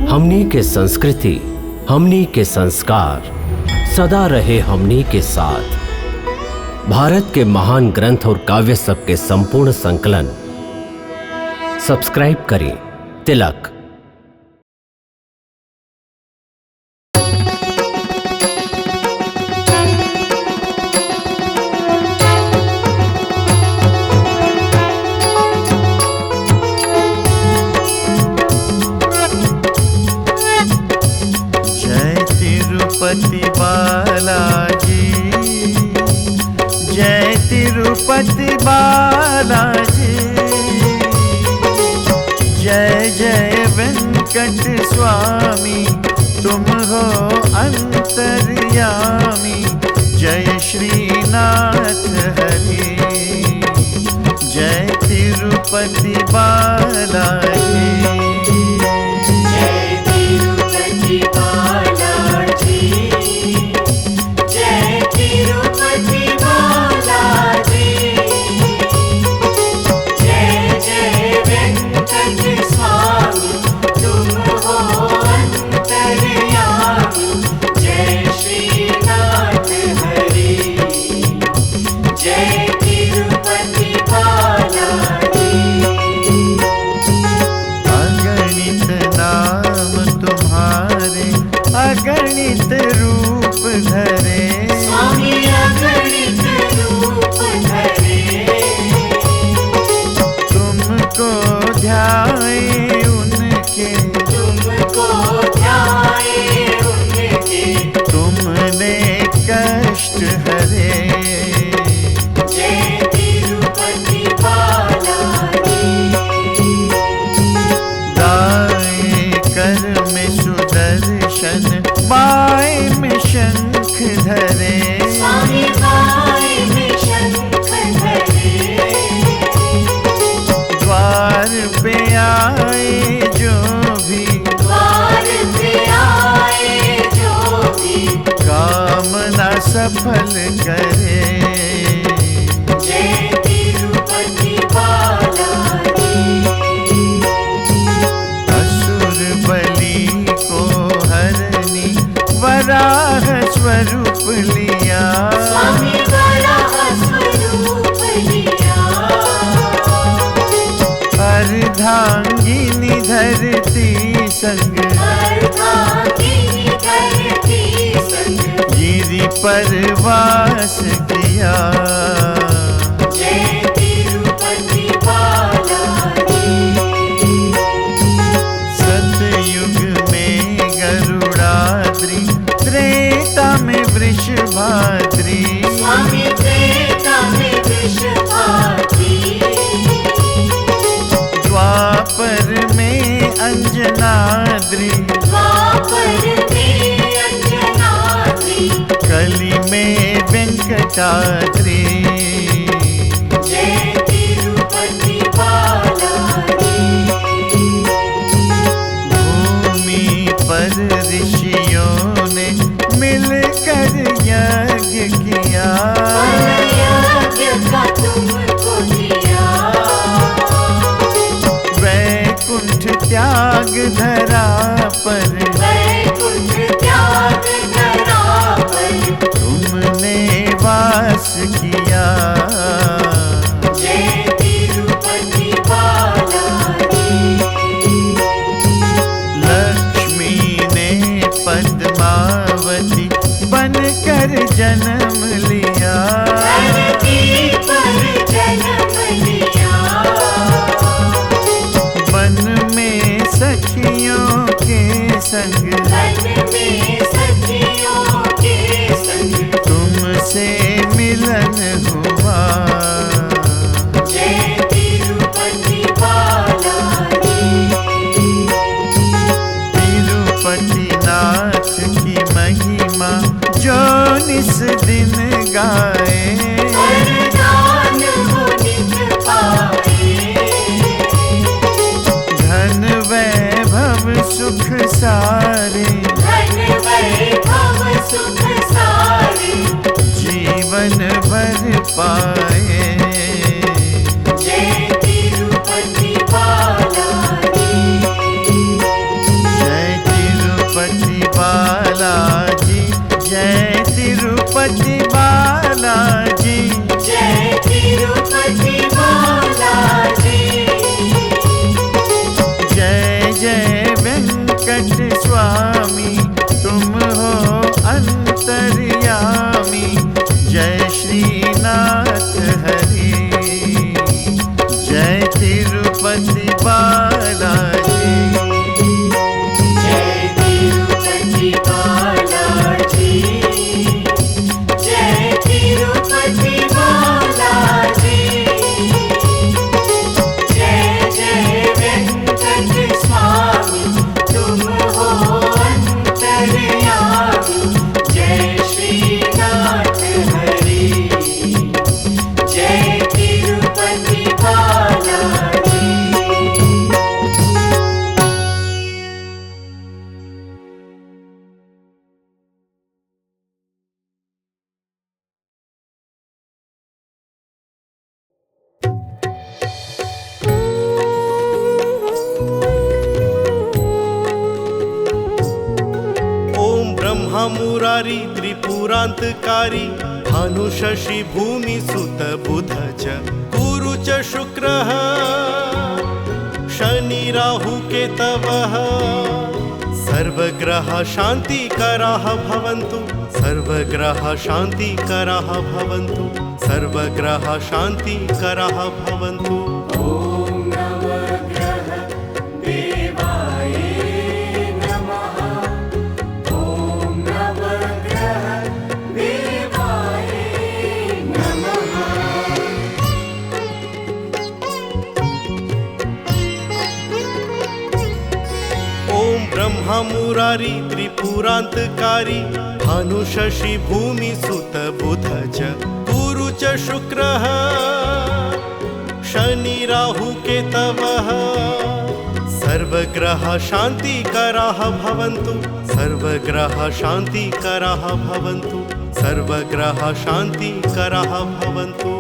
हमनी के संस्कृति, हमनी के संस्कार सदा रहे हमनी के साथ। भारत के महान ग्रंथ और काव्य सब के संपूर्ण संकलन। सब्सक्राइब करें तिलक। तिरुपति बालाजी, जय तिरुपति बालाजी, जय जय वेंकट स्वामी, तुम हो अंतर्यामी। जय श्रीनाथ हरि, जय तिरुपति बालाजी। अगणित रूप धरे स्वामी, अगणित रूप धरे। तुमको ध्याए उनके, तुमको ध्याए उनके, तुमने कष्ट हरे। जय तिरुपति बालाजी। दाएं कर में सुदर्शन, बाएं में शंख धरे स्वामी, बाएं में शंख धरे। द्वार पे आए जो भी, द्वार पे आए जो भी, कामना सफल करे। जय तिरुपति बालाजी। असुर बलि को हरनी, वराह स्वरूप लिया स्वामी, वराह स्वरूप लिया। अर्धांगिनी धरती संग, अर्धांगिनी धरती संग, गिरि पर वास किया। जय तिरुपति बालाजी। सतयुग में गरुड़ाद्रि, त्रेता में वृषभाद्रि स्वामी, त्रेता में वृषभाद्रि। द्वापर में अंजनाद्रि, द्वापर में अंजनाद्रि, कली में वेंकटाद्रि। जय तिरुपति बालाजी। भूमि पर ऋषियों ने मिलकर यज्ञ किया, यज्ञ का तुमको दिया। वैकुंठ त्याग धरा पर, वैकुंठ त्याग धरा पर, तुमने वास किया। जय तिरुपति बालाजी। लक्ष्मी ने पद्मावती बनकर जन्म लिया, धरती पर जन्म लिया। वन में सखियों के संग, वन में सखियों के संग, तुमसे मिलन हुआ। जय तिरुपति बालाजी। तिरुपति नाथ की महिमा जो निस दिन गाए, वरदान वो नित पाए। धन वैभव सुख सारे, धन वैभव सुख सारे, जीवन भर पाए। जय तिरुपति बालाजी। जय मुरारी त्रिपुरान्तकारी भानु शशि भूमि सुत बुध च गुरु च शुक्रः शनि राहु केतवः सर्वग्रह शान्तिकराः भवन्तु सर्वग्रह शान्तिकराः भवन्तु सर्वग्रह शान्तिकराः भवन्तु। ब्रह्मा मुरारी त्रिपुरान्तकारी भानु शशि भूमि सुत बुध च गुरु च शुक्रः शनि राहु केतवः सर्वग्रह शान्तिकराः भवन्तु सर्वग्रह शान्तिकराः भवन्तु सर्वग्रह शान्तिकराः भवन्तु।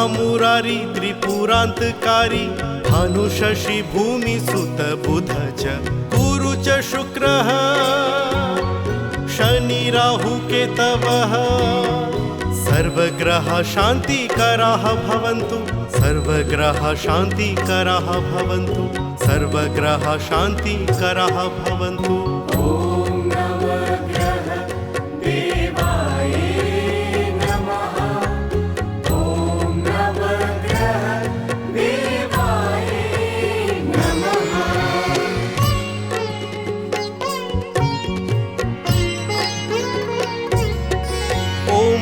मुरारी त्रिपुरान्तकारी भानु शशि भूमि सुत बुध च गुरु च शुक्रः शनि राहु केतवः सर्वग्रह शान्तिकराः भवन्तु सर्वग्रह शान्तिकराः भवन्तु सर्वग्रह शान्तिकराः भवन्तु।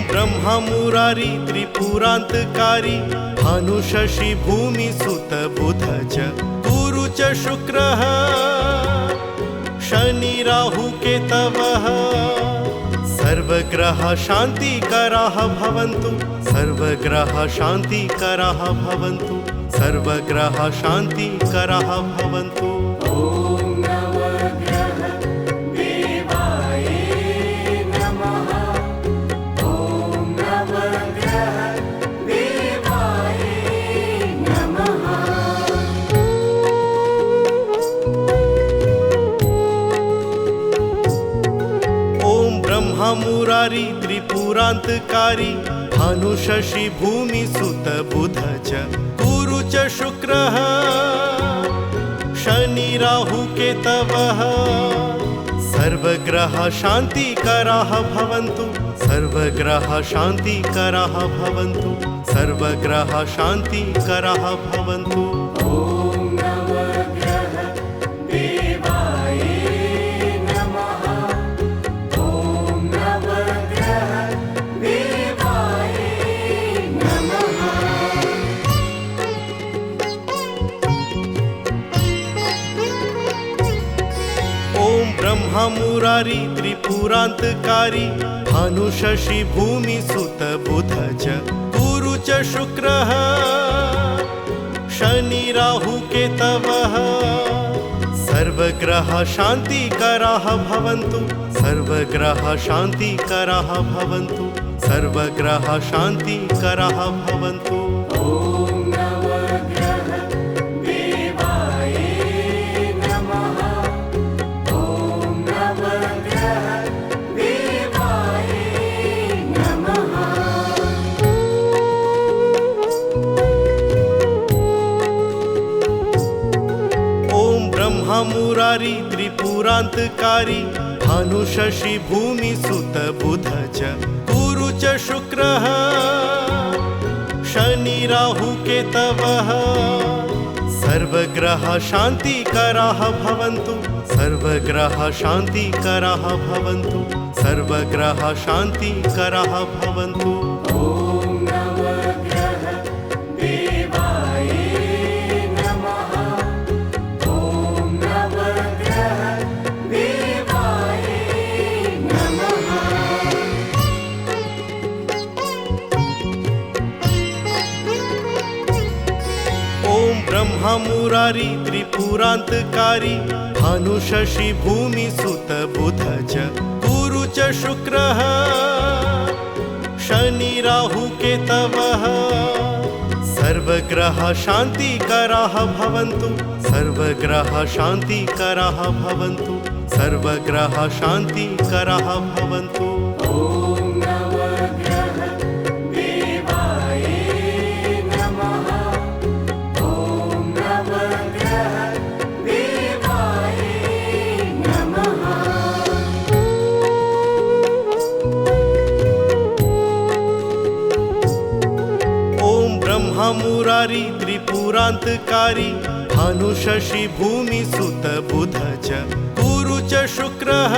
ब्रह्मा मुरारी त्रिपुरान्तकारी भानु शशि भूमि सुत बुध च गुरु च शुक्रः शनि राहु केतवः सर्वग्रह शान्तिकराः भवन्तु सर्वग्रह शान्तिकराः भवन्तु सर्वग्रह शान्तिकराः भवन्तु। मुरारी त्रिपुरान्तकारी भानु शशि भूमि सुत बुध च गुरु च शुक्रः शनि राहु केतवः सर्वग्रह शान्तिकराः भवन्तु सर्वग्रह शान्तिकराः भवन्तु सर्वग्रह शान्तिकराः भवन्तु। ब्रह्मा मुरारी त्रिपुरान्तकारी भानु शशि भूमि सुत बुध च गुरु च शुक्रः शनि राहु केतवः सर्वग्रह शान्तिकराः भवन्तु सर्वग्रह शान्तिकराः भवन्तु सर्वग्रह शान्तिकराः भवन्तु। मुरारी त्रिपुरान्तकारी भानु शशि भूमि सुत बुध च गुरु च शुक्रः शनि राहु केतवः सर्वग्रह शान्तिकराः भवन्तु सर्वग्रह शान्तिकराः भवन्तु सर्वग्रह शान्तिकराः भवन्तु। ओम ब्रह्मा मुरारी त्रिपुरांतकारी भानु शशि भूमि सुत बुध च गुरु च शुक्रः शनि राहु केतवः सर्वग्रह शान्तिकराः भवन्तु सर्वग्रह शान्तिकराः भवन्तु सर्वग्रह शान्तिकराः भवन्तु। ॐ नवग्रह देवाय नमः। ॐ नवग्रह देवाय नमः। ओम ब्रह्मा मुरारी त्रिपुरांतकारी भानु शशि भूमि सुत बुध च गुरु च शुक्रः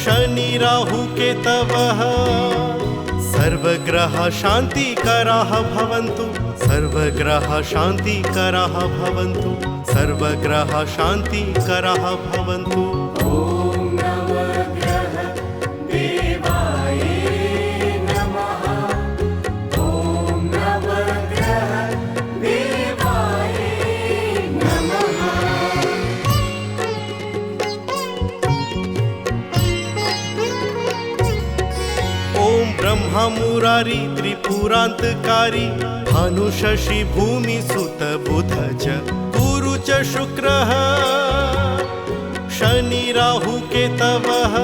शनि राहु केतवः सर्वग्रह शान्तिकराः भवन्तु सर्वग्रह शान्तिकराः भवन्तु सर्वग्रह शान्तिकराः भवन्तु। ॐ नवग्रह देवाय नमः। ॐ नवग्रह देवाय नमः। ओम ब्रह्मा मुरारी त्रिपुरांतकारी भानु शशि भूमि सुत बुध च गुरु च शुक्रः शनि राहु केतवः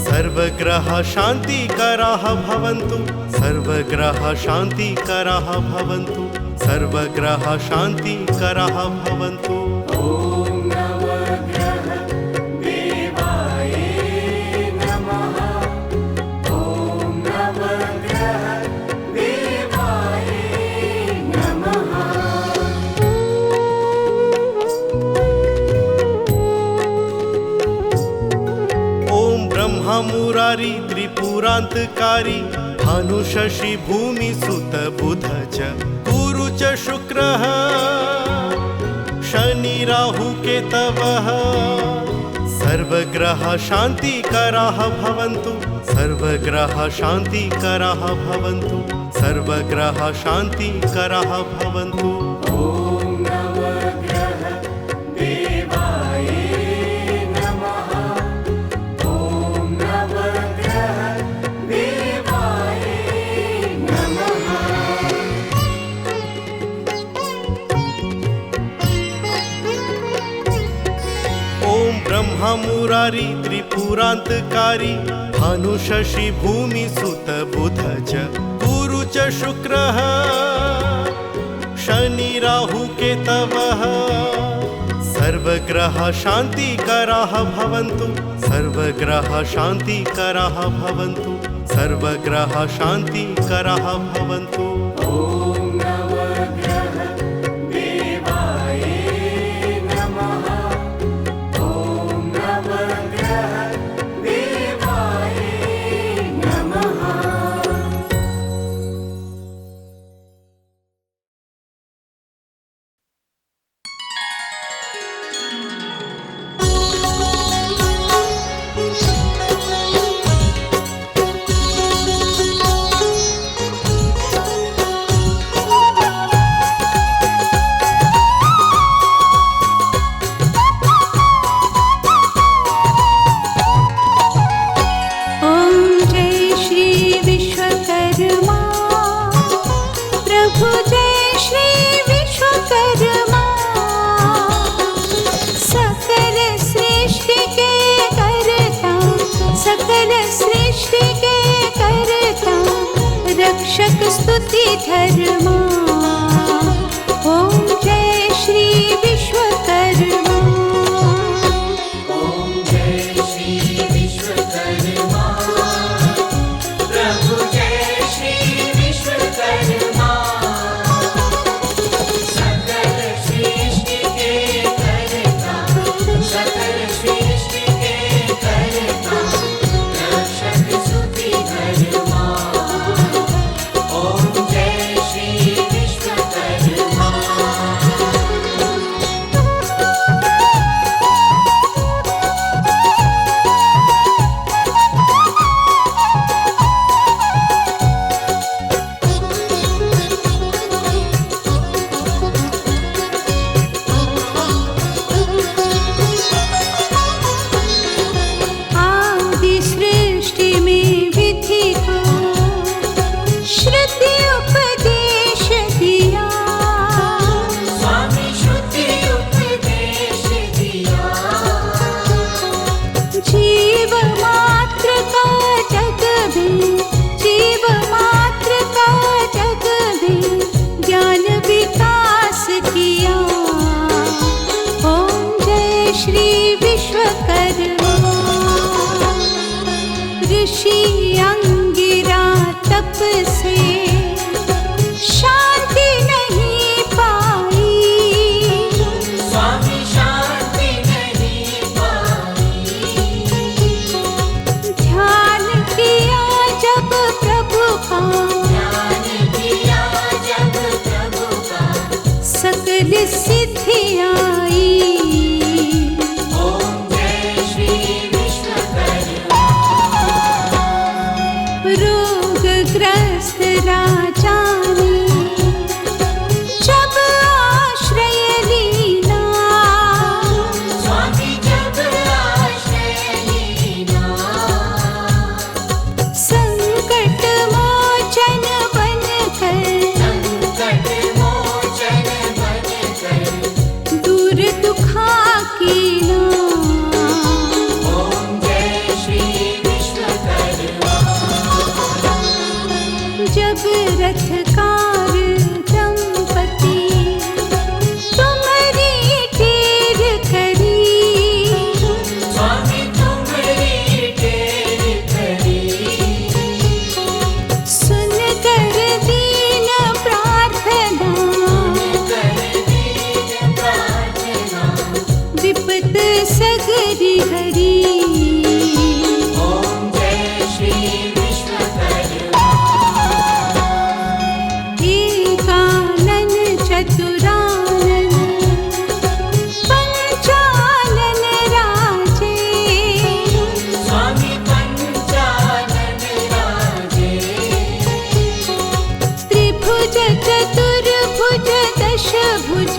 सर्वग्रह शान्तिकराः भवन्तु सर्वग्रह शान्तिकराः भवन्तु सर्वग्रह शान्तिकराः भवन्तु। ॐ नवग्रह देवाय नमः। ॐ नवग्रह देवाय नमः। ओम ब्रह्मा मुरारी त्रिपुरांतकारी भानु शशि भूमि सुत बुध च गुरु च शुक्रः शनि राहु केतवः सर्वग्रह शान्तिकराः भवन्तु सर्वग्रह शान्तिकराः भवन्तु सर्वग्रह शान्तिकराः भवन्तु। ॐ नवग्रह देवाय नमः। ॐ नवग्रह देवाय नमः। ओम ब्रह्मा मुरारी त्रिपुरांतकारी भानु शशि भूमि सुत बुध च गुरु च शुक्रः शनि राहु केतवः सर्वग्रह शान्तिकराः भवन्तु सर्वग्रह शान्तिकराः भवन्तु सर्वग्रह शान्तिकराः भवन्तु। ॐ नवग्रह देवाय नमः। ॐ नवग्रह देवाय नमः। रक्षक स्तुति धर्मा। ओम जय श्री विश्वकर्मा। ओम जय श्री विश्वकर्मा। प्रभु जय श्री विश्वकर्मा। सकल सृष्टि के कर्ता, सकल सृष्टि के कर्ता, रक्षक स्तुति धर्मा। ओम जय श्री ऋषि अंगिरा तप से शांति नहीं पाई। स्वामी शांति नहीं पाई। ध्यान किया जब प्रभु का, ध्यान किया जब प्रभु का, सकल सिद्धि आई। ओम जय श्री विश्वकर्मा। रोगग्रस्त राजा ने जब आश्रय लीना, स्वामी जब आश्रय लीना, संकट मोचन बनकर, संकट मोचन बनकर, दूर दुखा कीना। ओम जय श्री विश्वकर्मा। जब रथकार दंपति तुम्हारी टेर करी, स्वामी तुम्हारी टेर करी, सुनकर दीन प्रार्थना, कर दीन प्रार्थना, विपत सगरी हरी। ओम जय श्री विश्वकर्मा। एकानन चतुरानन पंचानन राजे, स्वामी पंचानन राजे, त्रिभुज चतुर्भुज दशभुज,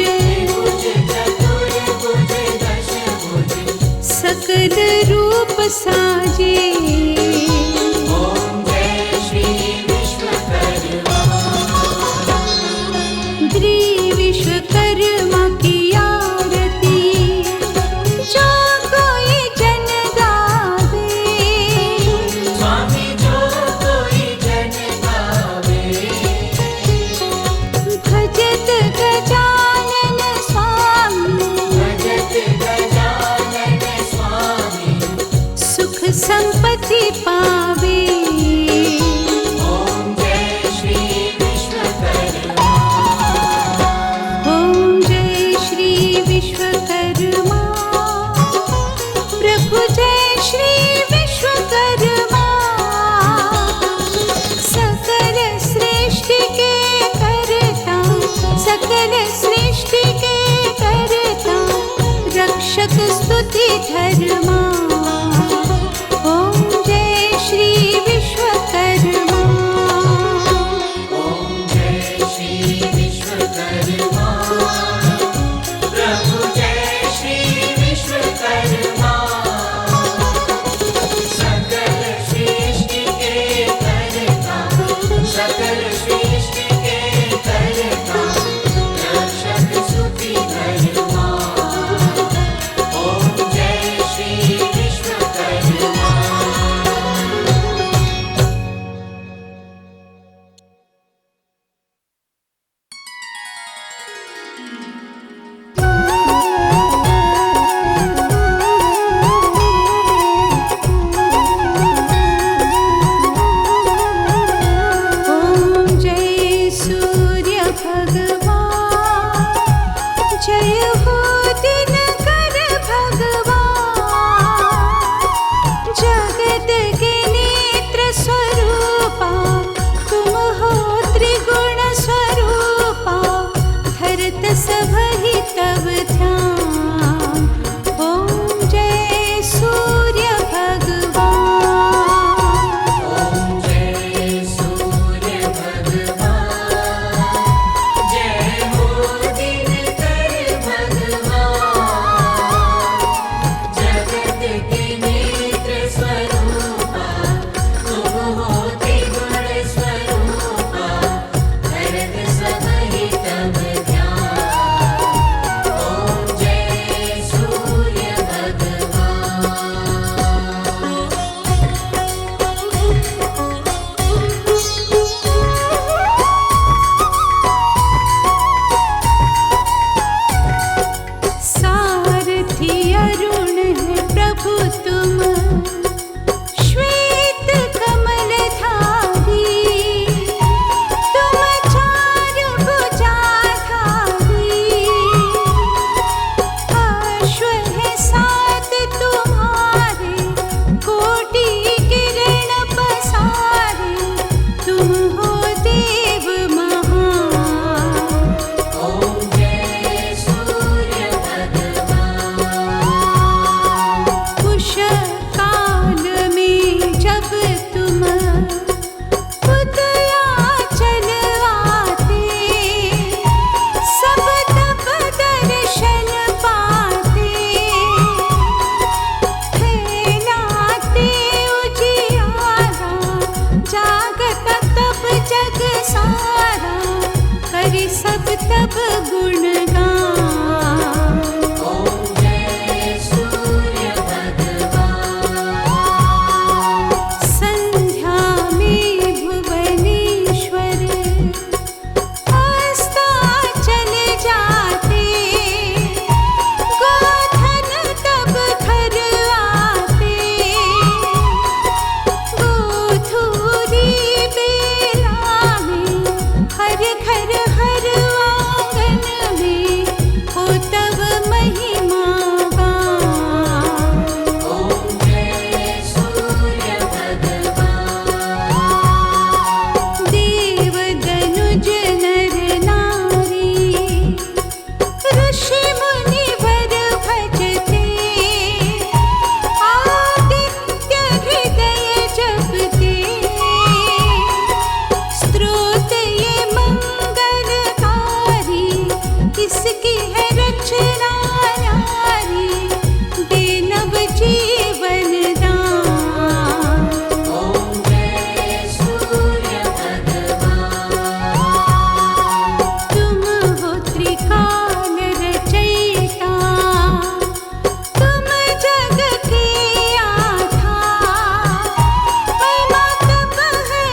भुज चतुर्भुज दशभुज, सकल रूप साजे। ओम जय श्री विश्वकर्मा। विश्वकर्मा की आरती जो कोई जन गावे, स्वामी जो कोई जन गावे, भजत गजानन स्वामी, भजत गजानन स्वामी, सुख संपत्ति पावे। ओम जय श्री विश्वकर्मा। ओम जय श्री विश्वकर्मा। प्रभु जय श्री विश्वकर्मा। सकल सृष्टि के करता, सकल सृष्टि के करता, रक्षक स्तुति धर्मा। ओम जय श्री विश्वकर्मा। ओम जय श्री विश्वकर्मा। प्रभु जय श्री विश्वकर्मा। सकल सृष्टि के करता, सकल सृष्टि के करता, रक्षक स्तुति धर्मा। ओम जय श्री विश्वकर्मा। ओम जय सूर्य भगवान, जय हो दिनकर भगवान। जगत के नेत्र स्वरूपा, तुम हो त्रिगुण स्वरूपा, धरत सबहि तव ध्यान। ओम जय सूर्य भगवान। ओम जय सूर्य भगवान, जय हो दिनकर भगवान। जगत के नेत्र स्वरूपा, तुम हो त्रिगुण स्वरूपा, धरत सबहि तव ध्यान। ओम करे सब तब गुणगान। ओम जय सूर्य भगवान। संध्या में भुवनेश्वर अस्ताचल जाते, गोधन तब घर आते। गोधूली बेला में हर घर हर आंगन में हो तब महिमा गान। ओम जय सूर्य भगवान। देव दनुज नर नारी ऋषि मुनि वर भजते, आदित्य हृदय जपते। स्तोत्र ये मंगलकारी, इसकी है रचना नारी, दे नव जीवन दान। ओम जय सूर्य भगवान। तुम हो त्रिकाल रचयिता, तुम जग के आधार। महिमा तब है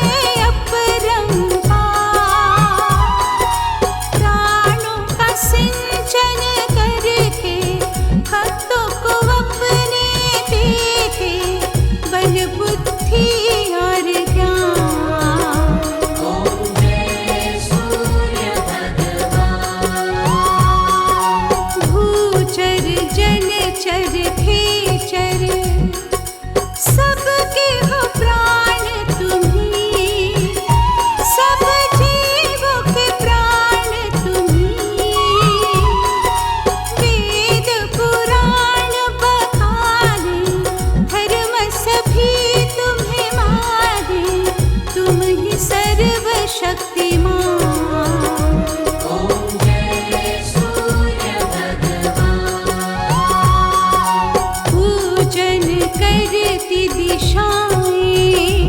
अपरंपार। प्राणों का सिंचन करके भक्तों को अपने देते, बल बुद्धि और ज्ञान। ओम जय सूर्य भगवान। भूचर जलचर खेचर सबके हो प्राण तुम्ही, सब जीवों के प्राण तुम्ही। वेद पुराण बखाने, धर्म सभी तुम्हें माने, तुम ही सर्वशक्तिमान। ओम जय सूर्य भगवान। पूजन करती दिशाएं,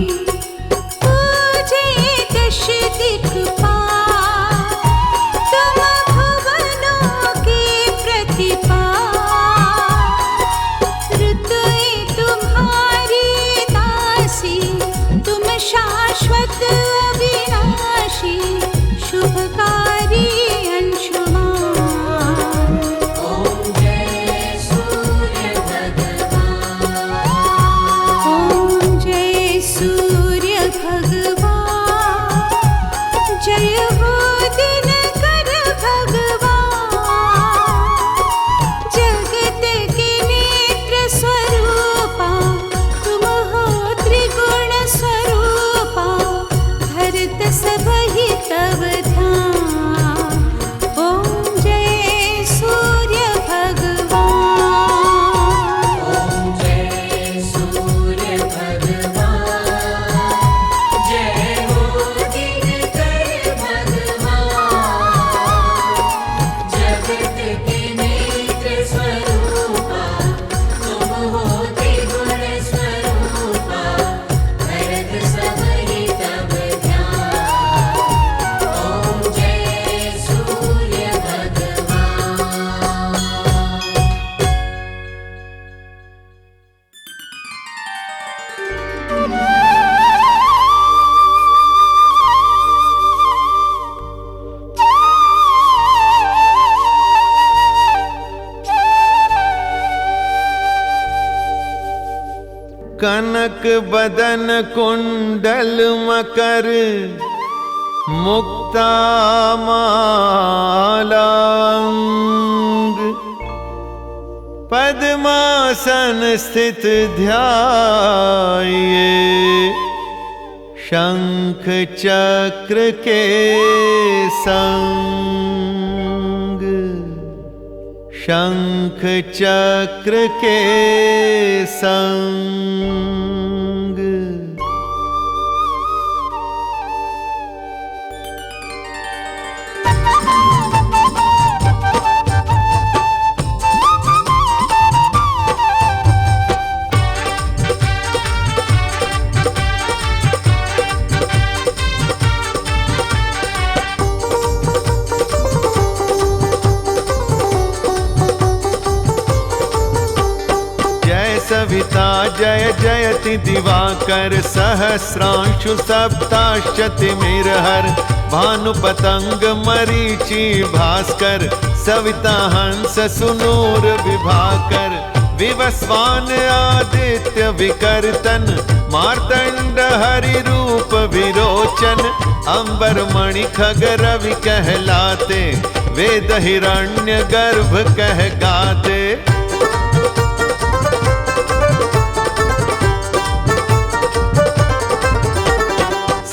पूजे दश दिक्पाल। तुम भुवनों के प्रतिपाल। ऋतुएं तुम्हारी दासी, तुम शाश्वत अविनाशी, शुभकारी अंशुमान। ओम जय सूर्य भगवान। ओम जय सूर्य भगवान। जय हो दिनकर भगवान। जगत के नेत्र स्वरूपा, तुम हो त्रिगुण स्वरूपा। धरत सब ही तब ध्यान। ओम जय सूर्य भगवान। ओम जय सूर्य भगवान। जय हो दिनकर भगवान। जगत के नेत्र स्वरूपा, तुम हो त्रिगुण स्वरूपा। भरत सब ही तब ध्यान। ओम जय सूर्य भगवान। कनक बदन कुंडल मकर मुक्ता मालांग। पद्मासन स्थित ध्याये, शंख चक्र के संग। शंख चक्र के संग। सदा जय जयति दिवाकर सहस्रांशु सप्ताश्चतिमिरहर भानु पतंग मरीचि भास्कर सविता हंस सुनूर विभाकर विवस्वान आदित्य विकर्तन मार्तंड हरि रूप विरोचन अंबर मणि खग रवि कहलाते वेद हिरण्य गर्भ कह गाते।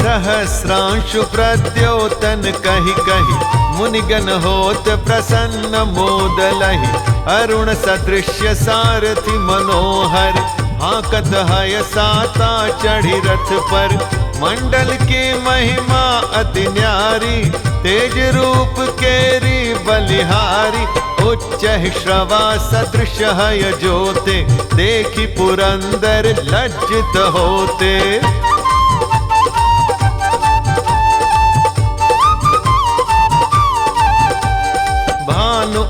सहस्रांशु प्रद्योतन कहि कहि मुनिगण होत प्रसन्न मोदलहि अरुण सदृश्य सारथि मनोहर हाकत हय साता चढ़ी रथ पर मंडल की महिमा अति न्यारी तेज रूप केरी बलिहारी उच्च श्रवा सदृश हय जोते देखी पुरंदर लज्जित होते।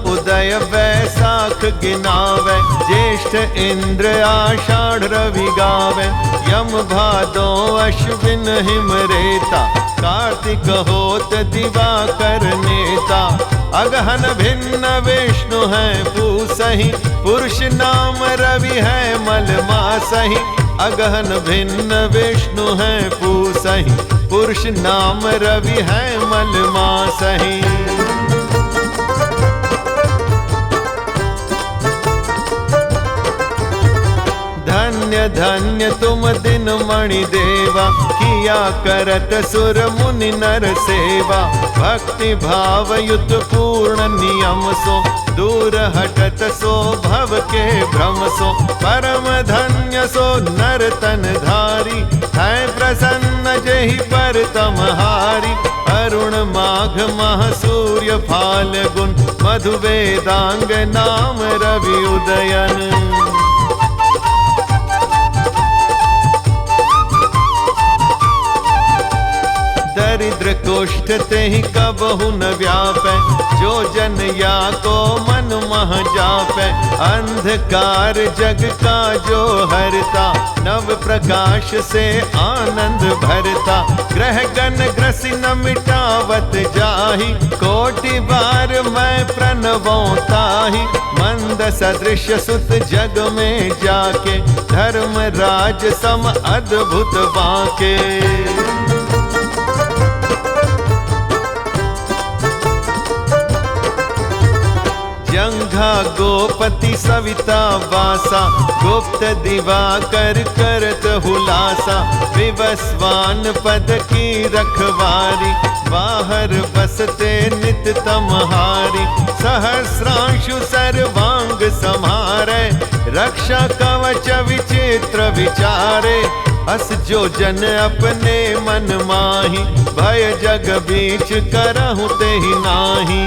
उदय वैसाख गिनावे ज्येष्ठ इंद्र आषाढ़ रवि गावे यम भादो अश्विन हिमरेता कार्तिक होत दिवाकर नेता अगहन भिन्न विष्णु है पूसहि पुरुष नाम रवि है मलमासहि अगहन भिन्न विष्णु है पूसहि पुरुष नाम रवि है मलमासहि। धन्य धन्य तुम दिन मणि देवा किया करत सुर मुनि नर सेवा भक्ति भाव युत पूर्ण नियम सो दूर हटत सो भव के भ्रम सो परम धन्य सो नर तन धारी है प्रसन्न जेहि पर तमहारी अरुण माघ मह सूर्य फाल्गुन मधु वेदांग नाम रवि उदयन। दरिद्र कुष्ठ ते ही कबहु न व्यापै जो जन या को मन मह जापै अंधकार जग का जो हरता नव प्रकाश से आनंद भरता ग्रह गण ग्रसी न मिटावत जाहि कोटि बार मैं प्रणवों ताहि मंद सदृश सुत जग में जाके धर्म राज सम अद्भुत बाके। जंघा गोपति सविता वासा गुप्त दिवाकर करत हुलासा विवस्वान पद की रखवारी बाहर बसते नित तमहारी सहस्रांशु सर्वांग समारे रक्षा कवच विचित्र विचारे अस जो जन अपने मन माही भय जग बीच करहु तेहि नाही।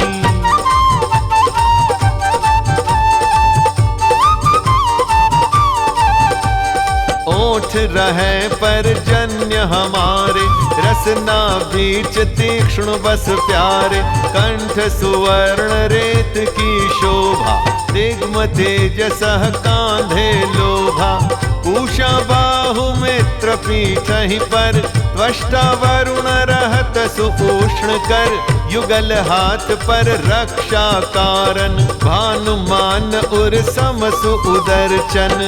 ओठ रहे पर जन्य हमारे रसना बीच तीक्ष्ण बस प्यारे कंठ सुवर्ण रेत की शोभा दिग्म तेज सह कांधे लोभा पूषा बाहु मित्र पीठहि पर त्वष्टा वरुण रहत सुपूष्ण कर युगल हाथ पर रक्षा कारण भानुमान उर समसु उदरचन।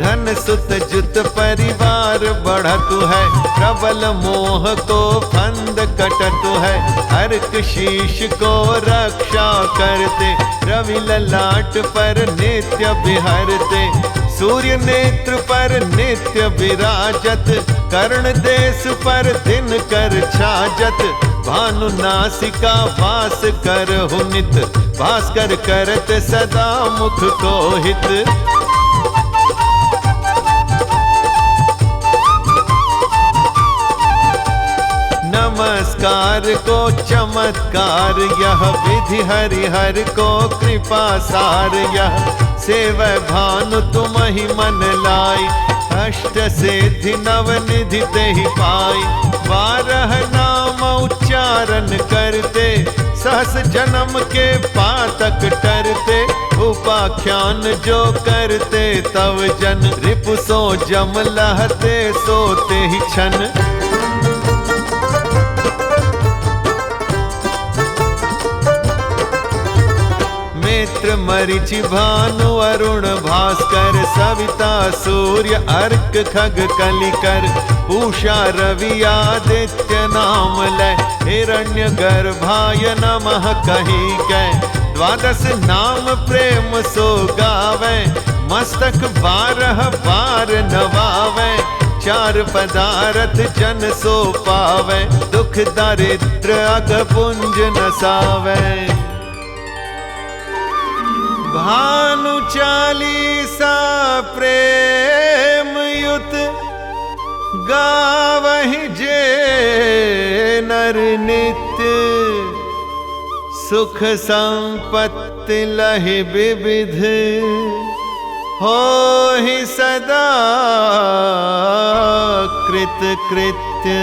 धन सुत जुत परिवार बढ़तु है प्रबल मोह को फंद कटतु है अर्क शीश को रक्षा करते रवि ललाट पर नित्य विहरते सूर्य नेत्र पर नित्य विराजत कर्ण देश पर दिन कर छाजत भानु नासिका वास कर हुनित भास्कर करत सदा मुख को हित। नमस्कार को चमत्कार यह विधि हरिहर को कृपा सार यह सेवै भानु तुम ही मन लाई अष्ट सिद्धि नव निधि ते ही पाई 12 नाम उच्चारण करते सहस जन्म के पातक टरते उपाख्यान जो करते तव जन रिपु सो जम लहते सोते ही छन मित्र मरीचि भानु अरुण भास्कर सविता सूर्य अर्क खग कलिकर पूषा रवि आदित्य नाम लय हिरण्य गर्भाय नमः कही कै 12 नाम प्रेम सो गावे मस्तक 12 बार नवावे 4 पदार्थ जन सो पावे दुख दारिद्र अग पुंज नसावे भानु 40 प्रेम युत गावहि जे नर नित्य सुख संपत्ति लहि विविध होहि सदा कृत कृत्य